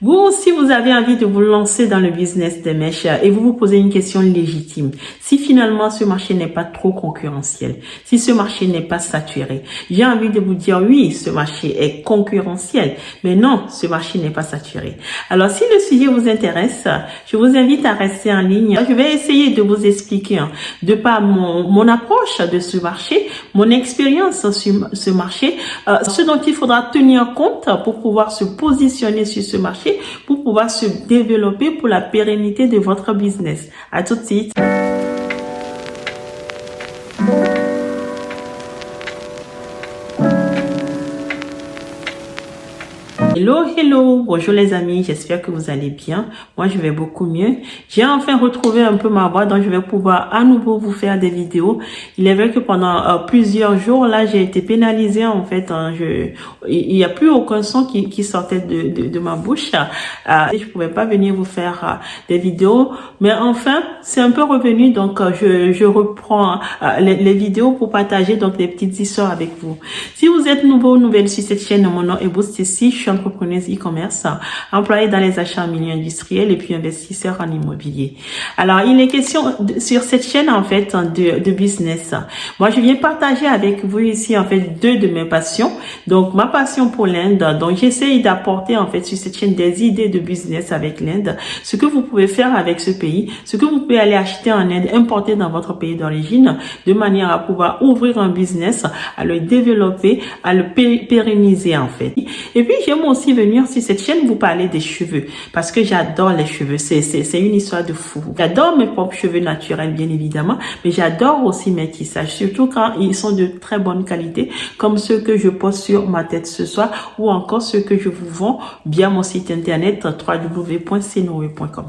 Vous aussi, vous avez envie de vous lancer dans le business des mèches et vous vous posez une question légitime. Si finalement ce marché n'est pas trop concurrentiel, si ce marché n'est pas saturé, j'ai envie de vous dire oui, ce marché est concurrentiel, mais non, ce marché n'est pas saturé. Alors si le sujet vous intéresse, je vous invite à rester en ligne. Je vais essayer de vous expliquer de par mon approche de ce marché, mon expérience sur ce marché, ce dont il faudra tenir compte pour pouvoir se positionner sur ce marché, pour pouvoir se développer pour la pérennité de votre business. À tout de suite. Hello, bonjour les amis, j'espère que vous allez bien. Moi, je vais beaucoup mieux. J'ai enfin retrouvé un peu ma voix, donc je vais pouvoir à nouveau vous faire des vidéos. Il est vrai que pendant plusieurs jours, là, j'ai été pénalisée en fait. Il n'y a plus aucun son qui sortait de ma bouche. Je pouvais pas venir vous faire des vidéos, mais enfin, c'est un peu revenu, donc je reprends les vidéos pour partager donc des petites histoires avec vous. Si vous êtes nouveau ou nouvelle sur cette chaîne, mon nom est Boustissi, je suis entrepreneuse e-commerce, employée dans les achats en milieu industriel et puis investisseur en immobilier. Alors, il est question sur cette chaîne en fait de business. Moi, je viens partager avec vous ici en fait deux de mes passions. Donc, ma passion pour l'Inde. Donc, j'essaye d'apporter en fait sur cette chaîne des idées de business avec l'Inde, ce que vous pouvez faire avec ce pays, ce que vous pouvez aller acheter en Inde, importer dans votre pays d'origine, de manière à pouvoir ouvrir un business, à le développer, à le pérenniser en fait. Et puis, j'aime aussi venir sur cette chaîne vous parler des cheveux parce que j'adore les cheveux. C'est une histoire de fou. J'adore mes propres cheveux naturels, bien évidemment, mais j'adore aussi mes tissages, surtout quand ils sont de très bonne qualité, comme ceux que je pose sur ma tête ce soir ou encore ceux que je vous vends via mon site internet www.cnoe.com.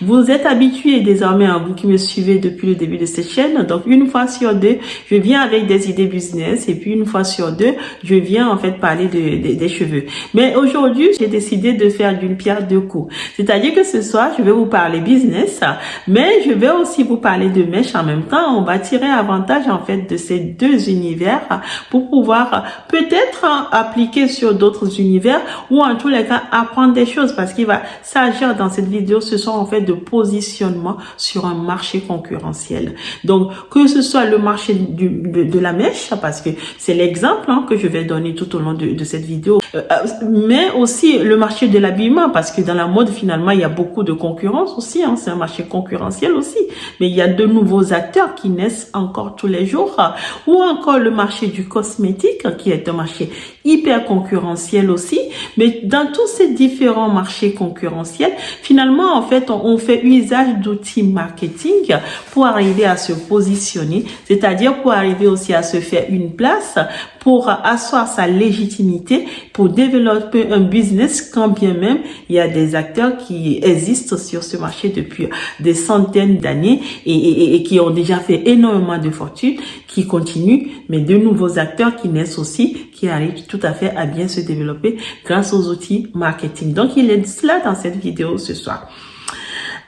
Vous êtes habitués désormais, vous qui me suivez depuis le début de cette chaîne. Donc, une fois sur deux, je viens avec des idées business et puis une fois sur deux, je viens en fait parler des cheveux. Mais aujourd'hui, j'ai décidé de faire d'une pierre deux coups. C'est-à-dire que ce soir, je vais vous parler business, mais je vais aussi vous parler de mèches en même temps. On va tirer avantage en fait de ces deux univers pour pouvoir peut-être appliquer sur d'autres univers ou en tous les cas apprendre des choses parce qu'il va s'agir dans cette vidéo, ce sont en fait de positionnement sur un marché concurrentiel. Donc, que ce soit le marché de la mèche, parce que c'est l'exemple que je vais donner tout au long de cette vidéo, mais aussi le marché de l'habillement, parce que dans la mode, finalement, il y a beaucoup de concurrence aussi, c'est un marché concurrentiel aussi, mais il y a de nouveaux acteurs qui naissent encore tous les jours, ou encore le marché du cosmétique, qui est un marché hyper concurrentiel aussi, mais dans tous ces différents marchés concurrentiels, finalement, en fait, on fait usage d'outils marketing pour arriver à se positionner, c'est-à-dire pour arriver aussi à se faire une place, pour asseoir sa légitimité, pour développer un business quand bien même il y a des acteurs qui existent sur ce marché depuis des centaines d'années et qui ont déjà fait énormément de fortune, qui continuent, mais de nouveaux acteurs qui naissent aussi, qui arrivent tout à fait à bien se développer grâce aux outils marketing. Donc, il est cela dans cette vidéo ce soir.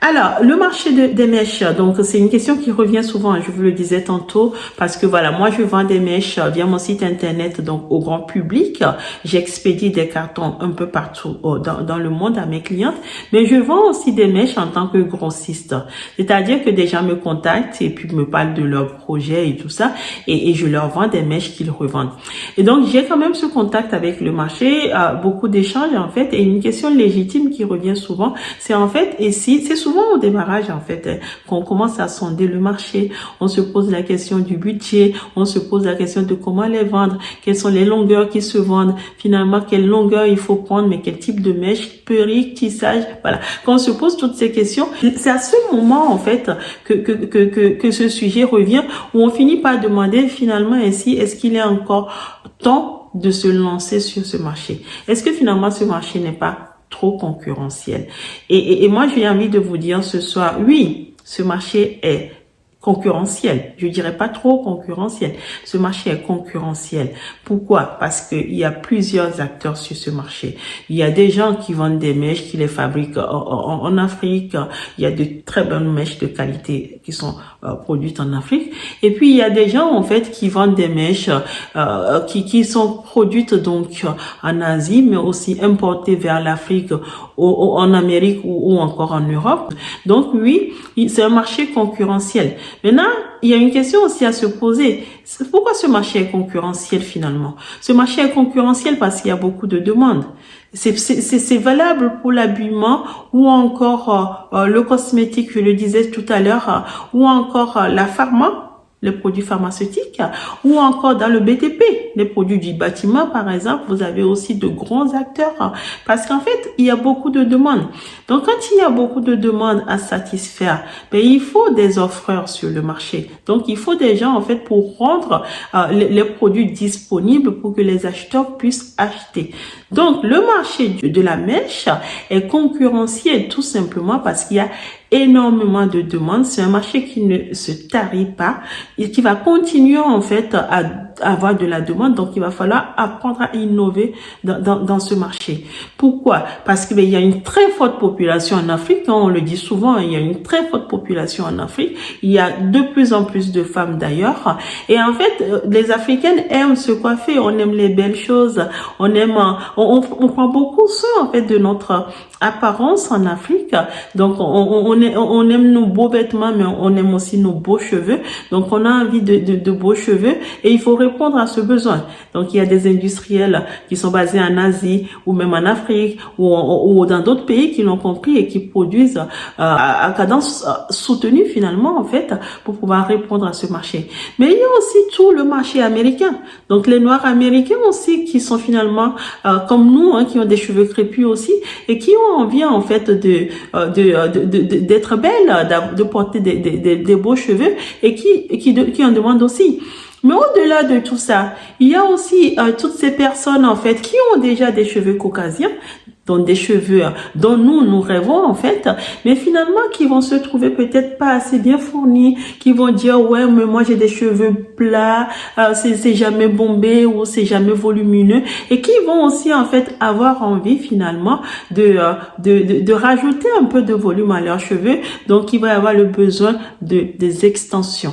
Alors, le marché des mèches, donc c'est une question qui revient souvent, je vous le disais tantôt, parce que voilà, moi je vends des mèches via mon site internet, donc au grand public. J'expédie des cartons un peu partout dans le monde à mes clientes, mais je vends aussi des mèches en tant que grossiste. C'est-à-dire que des gens me contactent et puis me parlent de leurs projets et tout ça, et je leur vends des mèches qu'ils revendent. Et donc, j'ai quand même ce contact avec le marché, beaucoup d'échanges en fait, et une question légitime qui revient souvent, c'est en fait, et si, c'est souvent au démarrage en fait qu'on commence à sonder le marché, on se pose la question du budget, on se pose la question de comment les vendre, quelles sont les longueurs qui se vendent, finalement quelle longueur il faut prendre, mais quel type de mèche, perruque, tissage, voilà. Quand on se pose toutes ces questions, c'est à ce moment en fait que ce sujet revient où on finit par demander finalement ainsi, est-ce qu'il est encore temps de se lancer sur ce marché? Est-ce que finalement ce marché n'est pas trop concurrentiel? Et moi, j'ai envie de vous dire ce soir, oui, ce marché est concurrentiel. Je dirais pas trop concurrentiel. Ce marché est concurrentiel. Pourquoi? Parce qu'il y a plusieurs acteurs sur ce marché. Il y a des gens qui vendent des mèches, qui les fabriquent en Afrique. Il y a de très bonnes mèches de qualité qui sont produites en Afrique. Et puis, il y a des gens, en fait, qui vendent des mèches qui sont produites donc en Asie, mais aussi importées vers l'Afrique en Amérique ou encore en Europe. Donc oui, c'est un marché concurrentiel. Maintenant, il y a une question aussi à se poser. Pourquoi ce marché est concurrentiel finalement? Ce marché est concurrentiel parce qu'il y a beaucoup de demandes. C'est valable pour l'habillement ou encore le cosmétique, je le disais tout à l'heure, ou encore la pharma, les produits pharmaceutiques, ou encore dans le BTP, les produits du bâtiment, par exemple, vous avez aussi de grands acteurs, parce qu'en fait, il y a beaucoup de demandes. Donc, quand il y a beaucoup de demandes à satisfaire, ben, il faut des offreurs sur le marché. Donc, il faut des gens, en fait, pour rendre les produits disponibles pour que les acheteurs puissent acheter. Donc, le marché de la mèche est concurrentiel tout simplement parce qu'il y a énormément de demandes. C'est un marché qui ne se tarit pas et qui va continuer en fait à avoir de la demande. Donc, il va falloir apprendre à innover dans ce marché. Pourquoi? Parce que il y a une très forte population en Afrique. On le dit souvent, il y a une très forte population en Afrique. Il y a de plus en plus de femmes d'ailleurs. Et en fait, les Africaines aiment se coiffer. On aime les belles choses. On aime, on prend beaucoup soin en fait de notre apparence en Afrique. Donc, on aime nos beaux vêtements, mais on aime aussi nos beaux cheveux. Donc, on a envie de beaux cheveux et il faut répondre à ce besoin. Donc, il y a des industriels qui sont basés en Asie ou même en Afrique ou dans d'autres pays qui l'ont compris et qui produisent à cadence soutenue finalement, en fait, pour pouvoir répondre à ce marché. Mais il y a aussi tout le marché américain. Donc, les Noirs américains aussi qui sont finalement comme nous, qui ont des cheveux crépus aussi et qui ont envie en fait d'être belles, de porter des beaux cheveux et qui en demandent aussi. Mais au-delà de tout ça, il y a aussi toutes ces personnes en fait qui ont déjà des cheveux caucasiens, donc des cheveux dont nous rêvons en fait, mais finalement qui vont se trouver peut-être pas assez bien fournis, qui vont dire ouais mais moi j'ai des cheveux plats, c'est jamais bombé ou c'est jamais volumineux et qui vont aussi en fait avoir envie finalement de rajouter un peu de volume à leurs cheveux, donc il va y avoir le besoin des extensions.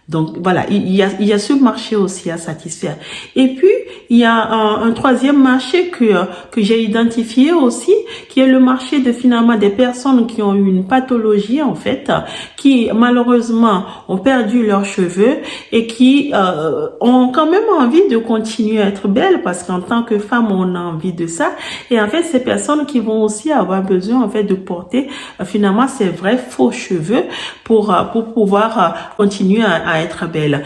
Donc voilà, il y a ce marché aussi à satisfaire. Et puis il y a un troisième marché que j'ai identifié aussi, qui est le marché de finalement des personnes qui ont eu une pathologie en fait, qui malheureusement ont perdu leurs cheveux et qui ont quand même envie de continuer à être belles parce qu'en tant que femme on a envie de ça. Et en fait ces personnes qui vont aussi avoir besoin en fait de porter finalement ces vrais faux cheveux pour pouvoir continuer à être belle.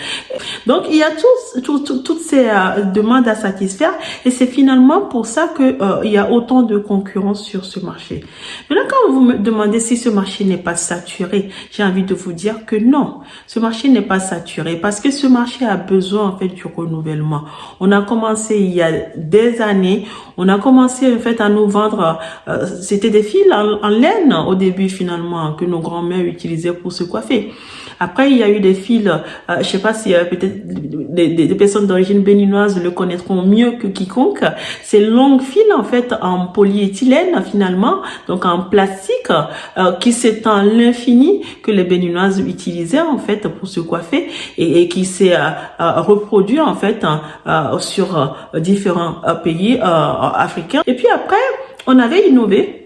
Donc il y a toutes ces demandes à satisfaire et c'est finalement pour ça que il y a autant de concurrence sur ce marché. Maintenant quand vous me demandez si ce marché n'est pas saturé, j'ai envie de vous dire que non, ce marché n'est pas saturé parce que ce marché a besoin en fait du renouvellement. On a commencé il y a des années, on a commencé en fait à nous vendre, c'était des fils en laine au début finalement que nos grands-mères utilisaient pour se coiffer. Après, il y a eu des fils, je sais pas si peut-être des personnes d'origine béninoise le connaîtront mieux que quiconque. Ces longues fils en fait en polyéthylène finalement, donc en plastique, qui s'étend à l'infini que les béninoises utilisaient en fait pour se coiffer et qui s'est reproduit en fait sur différents pays africains. Et puis après, on avait innové.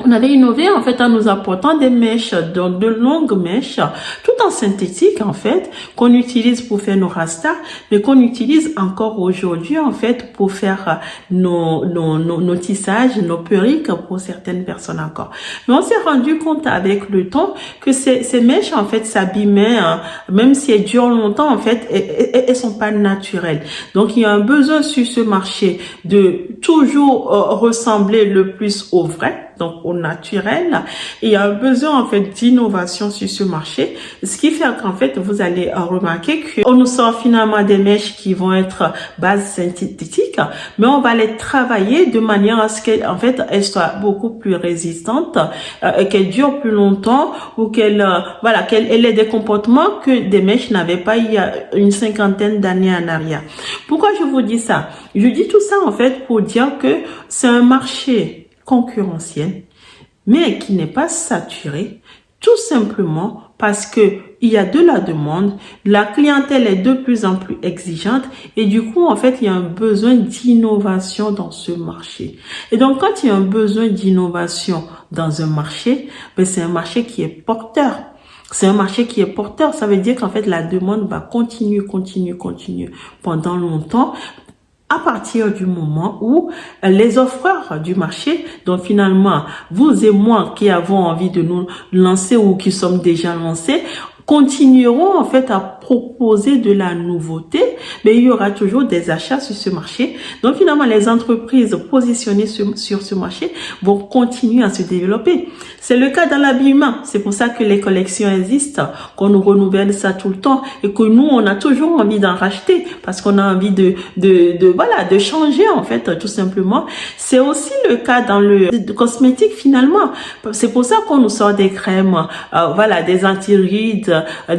On avait innové en fait en nous apportant des mèches, donc de longues mèches, tout en synthétique en fait, qu'on utilise pour faire nos rastas, mais qu'on utilise encore aujourd'hui en fait pour faire nos tissages, nos perruques pour certaines personnes encore. Mais on s'est rendu compte avec le temps que ces mèches en fait s'abîmaient, même si elles durent longtemps en fait, elles sont pas naturelles. Donc il y a un besoin sur ce marché de toujours ressembler le plus au vrai, donc au naturel. Et il y a un besoin en fait d'innovation sur ce marché, ce qui fait qu'en fait vous allez remarquer qu'on nous sort finalement des mèches qui vont être base synthétique, mais on va les travailler de manière à ce qu'elles en fait elles soient beaucoup plus résistantes, qu'elles durent plus longtemps ou qu'elles aient des comportements que des mèches n'avaient pas il y a une cinquantaine d'années en arrière. Pourquoi je vous dis ça? Je dis tout ça en fait pour dire que c'est un marché concurrentiel, mais qui n'est pas saturé, tout simplement parce que il y a de la demande, la clientèle est de plus en plus exigeante et du coup, en fait, il y a un besoin d'innovation dans ce marché. Et donc, quand il y a un besoin d'innovation dans un marché, ben, c'est un marché qui est porteur. C'est un marché qui est porteur. Ça veut dire qu'en fait, la demande va continuer pendant longtemps, à partir du moment où les offreurs du marché, donc finalement, vous et moi qui avons envie de nous lancer ou qui sommes déjà lancés, continueront en fait à proposer de la nouveauté, mais il y aura toujours des achats sur ce marché. Donc finalement, les entreprises positionnées sur ce marché vont continuer à se développer. C'est le cas dans l'habillement. C'est pour ça que les collections existent, qu'on nous renouvelle ça tout le temps et que nous, on a toujours envie d'en racheter parce qu'on a envie de changer en fait, tout simplement. C'est aussi le cas dans le cosmétique finalement. C'est pour ça qu'on nous sort des crèmes, des anti-rides,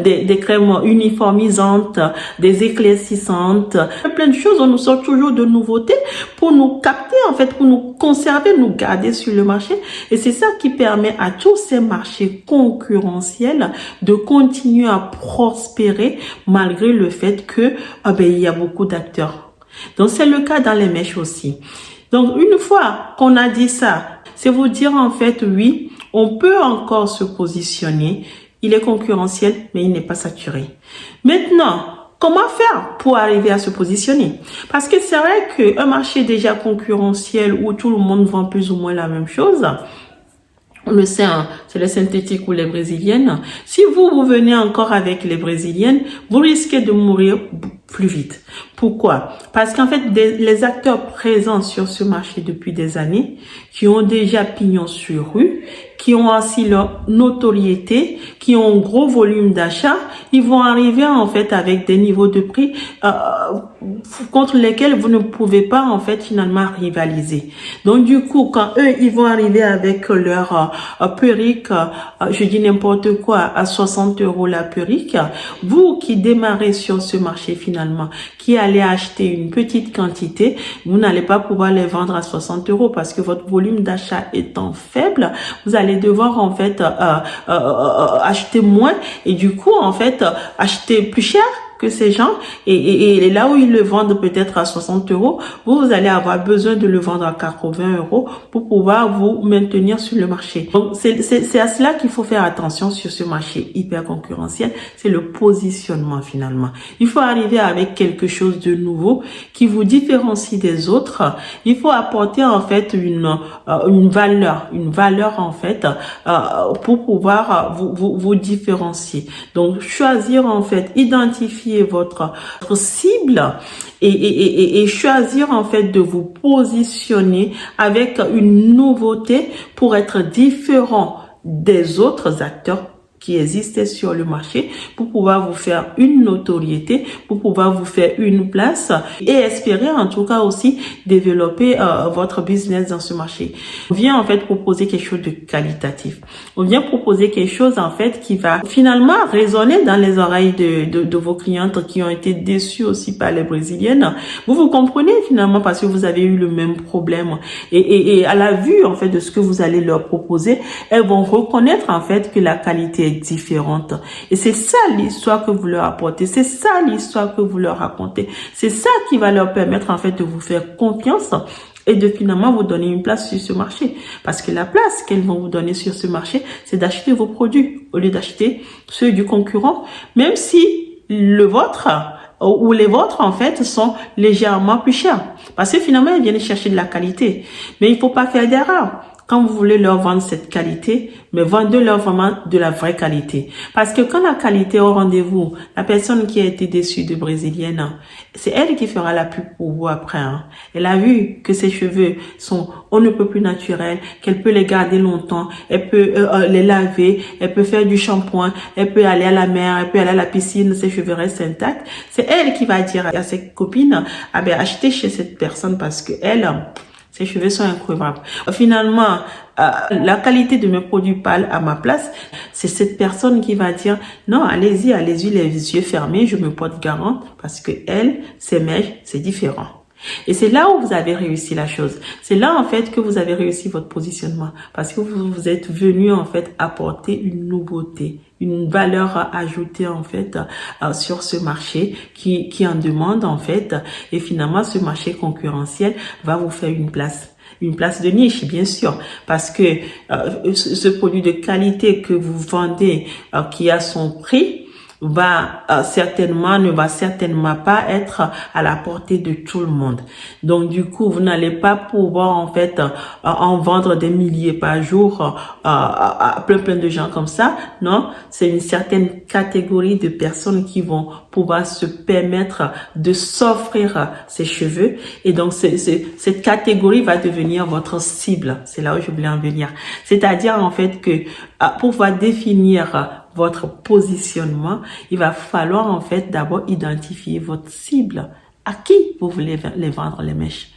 des crèmes uniformisantes, des éclaircissantes, plein de choses. On nous sort toujours de nouveautés pour nous capter en fait, pour nous conserver, nous garder sur le marché. Et c'est ça qui permet à tous ces marchés concurrentiels de continuer à prospérer malgré le fait que il y a beaucoup d'acteurs. Donc c'est le cas dans les mèches aussi. Donc une fois qu'on a dit ça, c'est vous dire en fait oui, on peut encore se positionner. Il est concurrentiel, mais il n'est pas saturé. Maintenant, comment faire pour arriver à se positionner? Parce que c'est vrai qu'un marché déjà concurrentiel où tout le monde vend plus ou moins la même chose, on le sait, hein, c'est les synthétiques ou les brésiliennes. Si vous venez encore avec les brésiliennes, vous risquez de mourir plus vite. Pourquoi? Parce qu'en fait, les acteurs présents sur ce marché depuis des années, qui ont déjà pignon sur rue, qui ont aussi leur notoriété, qui ont un gros volume d'achat, ils vont arriver en fait avec des niveaux de prix contre lesquels vous ne pouvez pas en fait finalement rivaliser. Donc du coup, quand eux ils vont arriver avec leur perruque, je dis n'importe quoi, à 60 € la perruque, vous qui démarrez sur ce marché finalement, qui allez acheter une petite quantité, vous n'allez pas pouvoir les vendre à 60 € parce que votre volume d'achat étant faible, vous allez devoir en fait acheter moins et du coup en fait acheter plus cher que ces gens et là où ils le vendent peut-être à 60 €, vous allez avoir besoin de le vendre à 80 € pour pouvoir vous maintenir sur le marché. Donc c'est à cela qu'il faut faire attention sur ce marché hyper concurrentiel, c'est le positionnement finalement. Il faut arriver avec quelque chose de nouveau qui vous différencie des autres. Il faut apporter en fait une valeur en fait pour pouvoir vous différencier. Donc choisir en fait, identifier votre cible et choisir en fait de vous positionner avec une nouveauté pour être différent des autres acteurs qui existaient sur le marché pour pouvoir vous faire une notoriété, pour pouvoir vous faire une place et espérer en tout cas aussi développer votre business dans ce marché. On vient en fait proposer quelque chose de qualitatif. On vient proposer quelque chose en fait qui va finalement résonner dans les oreilles de vos clientes qui ont été déçues aussi par les brésiliennes. Vous comprenez finalement parce que vous avez eu le même problème et à la vue en fait de ce que vous allez leur proposer, elles vont reconnaître en fait que la qualité est différente. Et c'est ça l'histoire que vous leur apportez. C'est ça l'histoire que vous leur racontez. C'est ça qui va leur permettre en fait de vous faire confiance et de finalement vous donner une place sur ce marché. Parce que la place qu'elles vont vous donner sur ce marché, c'est d'acheter vos produits au lieu d'acheter ceux du concurrent, même si le vôtre ou les vôtres en fait sont légèrement plus chers. Parce que finalement, ils viennent chercher de la qualité. Mais il faut pas faire d'erreur. Quand vous voulez leur vendre cette qualité, mais vendez-leur vraiment de la vraie qualité. Parce que quand la qualité est au rendez-vous, la personne qui a été déçue de brésilienne, c'est elle qui fera la pub pour vous après. Hein. Elle a vu que ses cheveux sont on ne peut plus naturels, qu'elle peut les garder longtemps, elle peut les laver, elle peut faire du shampoing, elle peut aller à la mer, elle peut aller à la piscine, ses cheveux restent intacts. C'est elle qui va dire à ses copines, achetez chez cette personne parce que elle... Ses cheveux sont incroyables. Finalement, la qualité de mes produits parle à ma place. C'est cette personne qui va dire, non, allez-y, les yeux fermés, je me porte garant parce que elle, ses mèches, c'est différent. Et c'est là où vous avez réussi la chose. C'est là, en fait, que vous avez réussi votre positionnement. Parce que vous êtes venu, en fait, apporter une nouveauté, une valeur ajoutée, en fait, sur ce marché qui en demande, en fait. Et finalement, ce marché concurrentiel va vous faire une place de niche, bien sûr, parce que ce produit de qualité que vous vendez, qui a son prix, ne va certainement pas être à la portée de tout le monde. Donc du coup, vous n'allez pas pouvoir en fait en vendre des milliers par jour à plein de gens comme ça. Non, c'est une certaine catégorie de personnes qui vont pouvoir se permettre de s'offrir ces cheveux, et donc cette catégorie va devenir votre cible. C'est là où je voulais en venir. C'est-à-dire en fait que pour pouvoir définir votre positionnement, il va falloir en fait d'abord identifier votre cible. À qui vous voulez les vendre les mèches?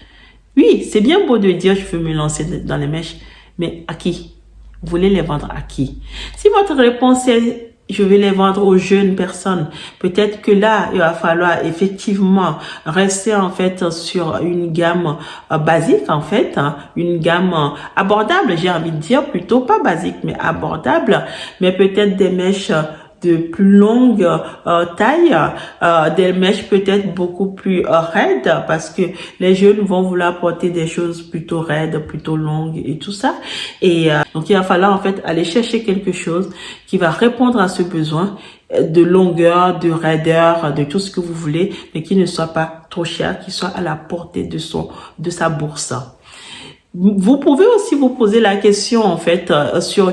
Oui, c'est bien beau de dire je veux me lancer dans les mèches, mais à qui? Vous voulez les vendre à qui? Si votre réponse est je vais les vendre aux jeunes personnes, peut-être que là, il va falloir effectivement rester en fait sur une gamme basique en fait, une gamme abordable, j'ai envie de dire, plutôt pas basique mais abordable, mais peut-être des mèches de plus longue taille, des mèches peut-être beaucoup plus raides, parce que les jeunes vont vouloir porter des choses plutôt raides, plutôt longues et tout ça. Et donc il va falloir en fait aller chercher quelque chose qui va répondre à ce besoin de longueur, de raideur, de tout ce que vous voulez, mais qui ne soit pas trop cher, qui soit à la portée de sa bourse. Vous pouvez aussi vous poser la question, en fait,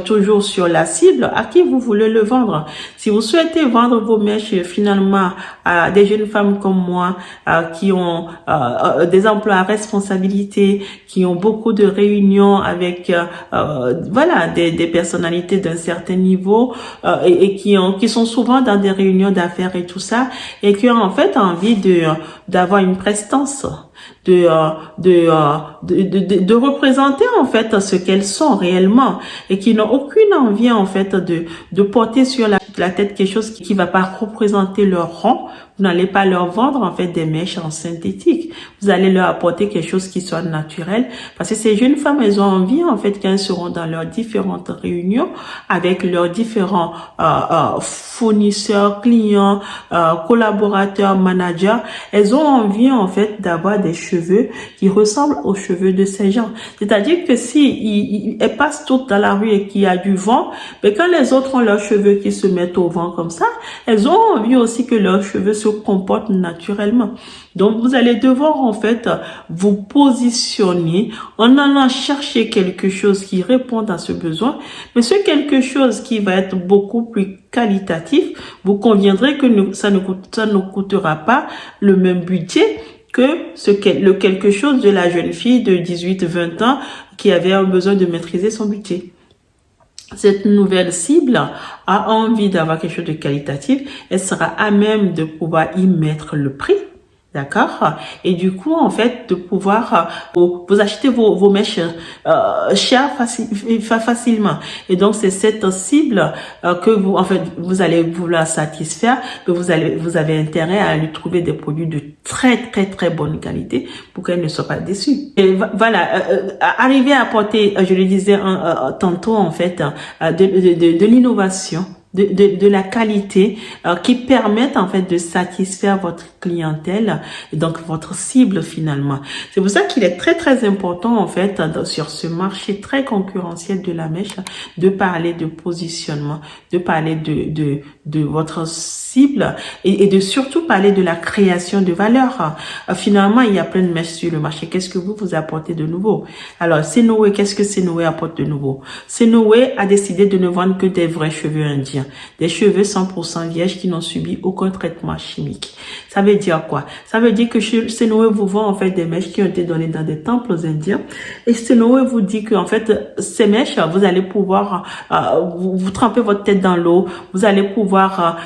toujours sur la cible, à qui vous voulez le vendre. Si vous souhaitez vendre vos mèches finalement à des jeunes femmes comme moi, qui ont des emplois à responsabilité, qui ont beaucoup de réunions avec, voilà, des personnalités d'un certain niveau, et qui sont souvent dans des réunions d'affaires et tout ça, et qui ont en fait envie d'avoir une prestance, de représenter en fait ce qu'elles sont réellement, et qui n'ont aucune envie en fait de porter sur la tête quelque chose qui va pas représenter leur rang. Vous n'allez pas leur vendre en fait des mèches en synthétique. Vous allez leur apporter quelque chose qui soit naturel, parce que ces jeunes femmes, elles ont envie en fait qu'elles seront dans leurs différentes réunions avec leurs différents fournisseurs, clients, collaborateurs, managers. Elles ont envie en fait d'avoir des cheveux qui ressemblent aux cheveux de ces gens. C'est-à-dire que si elles passent toutes dans la rue et qu'il y a du vent, mais quand les autres ont leurs cheveux qui se mettent au vent comme ça, elles ont envie aussi que leurs cheveux se comportent naturellement. Donc vous allez devoir en fait vous positionner en allant chercher quelque chose qui réponde à ce besoin, mais ce quelque chose qui va être beaucoup plus qualitatif. Vous conviendrez que ça ne coûtera pas le même budget que le quelque chose de la jeune fille de 18-20 ans qui avait un besoin de maîtriser son budget. Cette nouvelle cible a envie d'avoir quelque chose de qualitatif, elle sera à même de pouvoir y mettre le prix. D'accord? Et du coup, en fait, de pouvoir vous acheter vos mèches chères facilement. Et donc, c'est cette cible que vous allez vouloir satisfaire, que vous avez intérêt à lui trouver des produits de très bonne qualité pour qu'elle ne soit pas déçue. Et voilà, arriver à apporter, je le disais tantôt, en fait, de l'innovation, de la qualité qui permettent en fait de satisfaire votre clientèle et donc votre cible finalement. C'est pour ça qu'il est très important en fait sur ce marché très concurrentiel de la mèche de parler de positionnement, de parler de votre cible et de surtout parler de la création de valeur. Finalement, il y a plein de mèches sur le marché. Qu'est-ce que vous apportez de nouveau? Alors, Senowe, qu'est-ce que Senowe apporte de nouveau? Senowe a décidé de ne vendre que des vrais cheveux indiens. Des cheveux 100% vierges qui n'ont subi aucun traitement chimique. Ça veut dire quoi? Ça veut dire que Senowe vous vend en fait des mèches qui ont été données dans des temples indiens. Et Senowe vous dit que en fait, ces mèches, vous allez pouvoir vous tremper votre tête dans l'eau. Vous allez pouvoir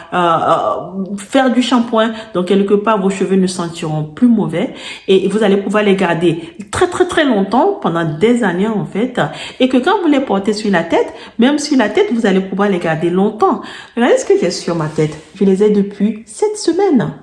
faire du shampoing. Donc quelque part, vos cheveux ne sentiront plus mauvais. Et vous allez pouvoir les garder très longtemps, pendant des années en fait. Et que quand vous les portez sur la tête, même sur la tête, vous allez pouvoir les garder longtemps. Regardez ce que j'ai sur ma tête. Je les ai depuis 7 semaines.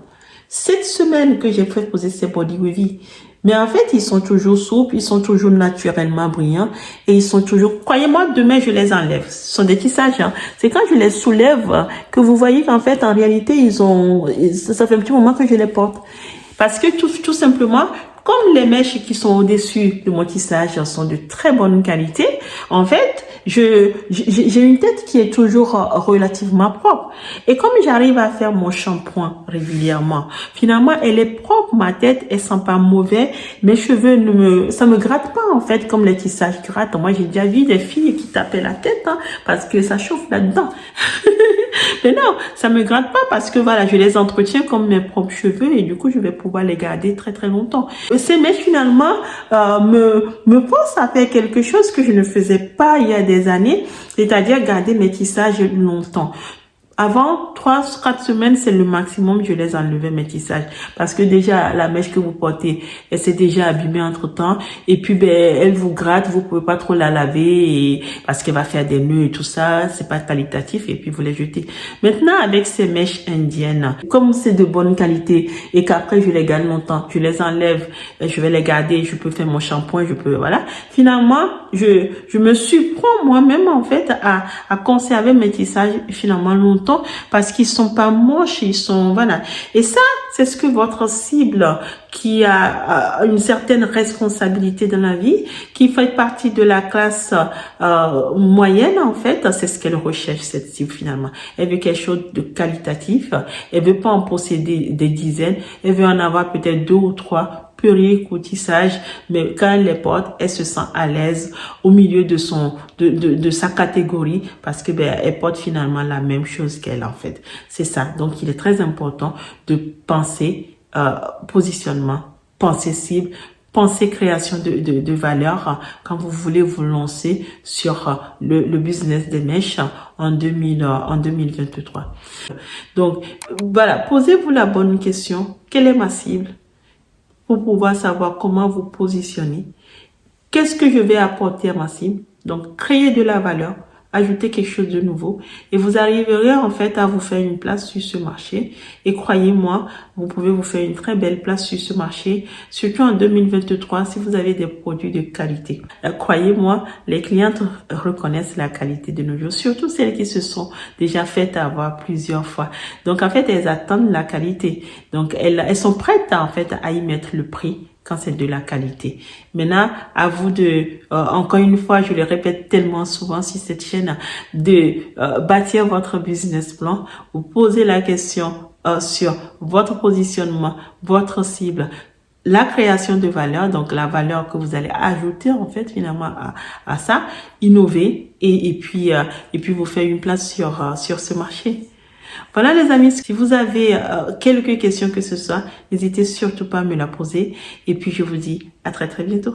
7 semaines que j'ai fait poser ces body wavy. Mais en fait, ils sont toujours souples, ils sont toujours naturellement brillants et ils sont toujours, croyez-moi, demain, je les enlève. Ce sont des tissages, hein. C'est quand je les soulève que vous voyez qu'en fait, en réalité, ça fait un petit moment que je les porte. Parce que tout simplement, comme les mèches qui sont au-dessus de mon tissage sont de très bonne qualité, en fait, j'ai une tête qui est toujours relativement propre. Et comme j'arrive à faire mon shampoing régulièrement, finalement, elle est propre, ma tête, elle sent pas mauvais. Mes cheveux ça me gratte pas, en fait, comme les tissages grattent. Moi, j'ai déjà vu des filles qui tapaient la tête, hein, parce que ça chauffe là-dedans. Mais non, ça me gratte pas parce que voilà, je les entretiens comme mes propres cheveux et du coup, je vais pouvoir les garder très très longtemps. Ces mèches finalement me poussent à faire quelque chose que je ne faisais pas il y a des années, c'est-à-dire garder mes tissages longtemps. Avant 3-4 semaines, c'est le maximum, je les enlevais mes tissages. Parce que déjà, la mèche que vous portez, elle s'est déjà abîmée entre temps. Et puis, elle vous gratte, vous pouvez pas trop la laver parce qu'elle va faire des nœuds et tout ça. C'est pas qualitatif et puis vous les jetez. Maintenant, avec ces mèches indiennes, comme c'est de bonne qualité et qu'après je les garde longtemps, je les enlève, je vais les garder, je peux faire mon shampoing, voilà. Finalement, je me surprends moi-même, en fait, à conserver mes tissages finalement longtemps. Parce qu'ils sont pas moches, ils sont, voilà. Et ça, c'est ce que votre cible qui a une certaine responsabilité dans la vie, qui fait partie de la classe moyenne, en fait, c'est ce qu'elle recherche, cette cible finalement. Elle veut quelque chose de qualitatif, elle veut pas en posséder des dizaines, elle veut en avoir peut-être 2 ou 3 purée, tissage, mais quand elle les porte, elle se sent à l'aise au milieu de sa catégorie parce que elle porte finalement la même chose qu'elle, en fait. C'est ça. Donc, il est très important de penser positionnement, penser cible, penser création de valeur quand vous voulez vous lancer sur le business des mèches en 2023. Donc, voilà, posez-vous la bonne question. Quelle est ma cible? Pour pouvoir savoir comment vous positionner. Qu'est-ce que je vais apporter à ma cible? Donc, créer de la valeur, ajouter quelque chose de nouveau et vous arriverez en fait à vous faire une place sur ce marché. Et croyez-moi, vous pouvez vous faire une très belle place sur ce marché, surtout en 2023 si vous avez des produits de qualité. Croyez-moi, les clientes reconnaissent la qualité de nos jours, surtout celles qui se sont déjà faites avoir plusieurs fois. Donc en fait, elles attendent la qualité. Donc elles sont prêtes en fait à y mettre le prix quand c'est de la qualité. Maintenant, à vous de, encore une fois, je le répète tellement souvent sur cette chaîne, de bâtir votre business plan. Vous posez la question sur votre positionnement, votre cible, la création de valeur, donc la valeur que vous allez ajouter en fait finalement à ça, innover et puis vous faire une place sur ce marché. Voilà les amis, si vous avez quelques questions que ce soit, n'hésitez surtout pas à me la poser. Et puis je vous dis à très très bientôt.